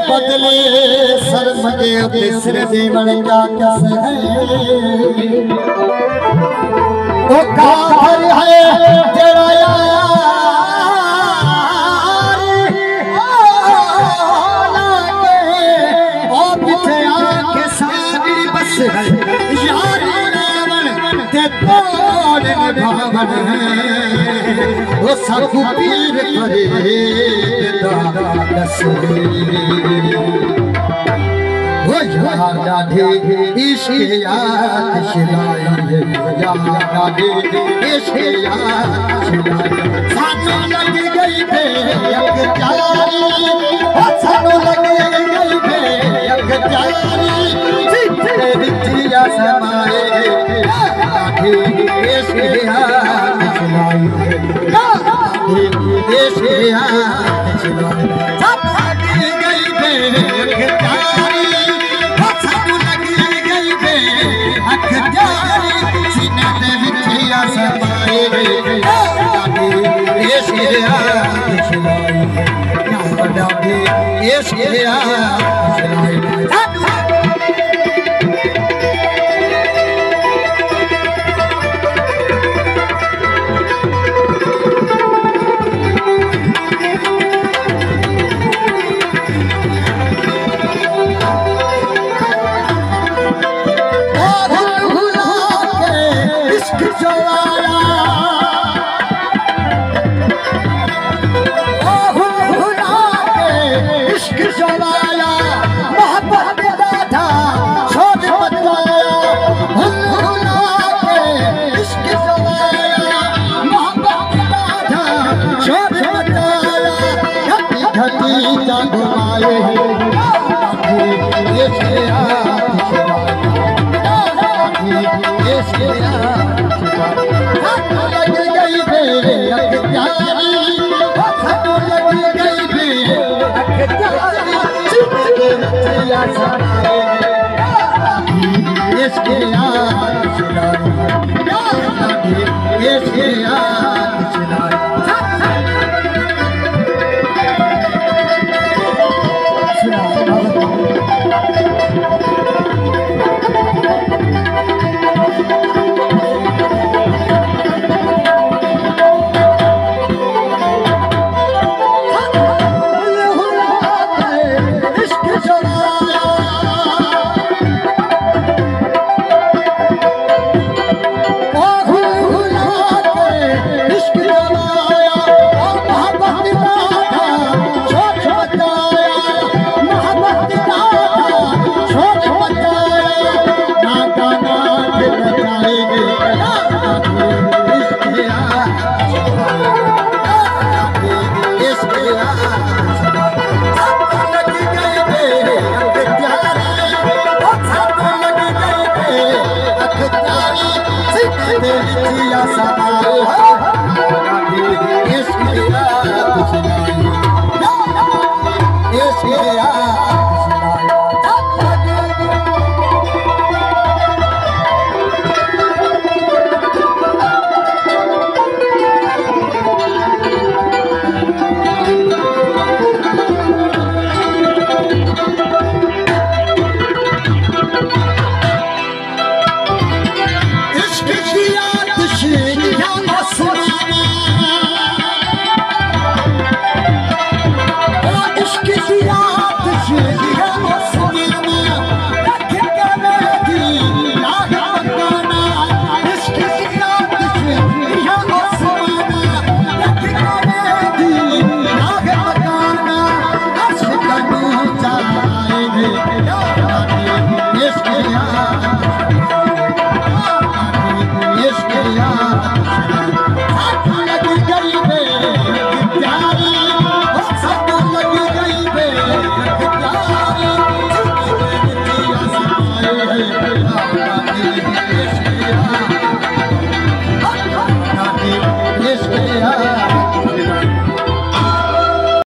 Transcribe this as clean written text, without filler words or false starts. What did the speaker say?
बदले शर्म के सिर देवन क्या कस है ओ काफर है तेरा यार ओ पीछे आके सारी बस है यार रावण ते तोड़ भावन है ओ सब पीर करे दस वो यार राधे इश्क याद शिलाए यार राधे इश्क याद शिलाए सानू लग गई बे अखजारी ओ सानू लग गई बे अखजारी जिते विचिया समाए राधे इश्क याद शिलाए राधे इश्क याद शिलाए Yeah.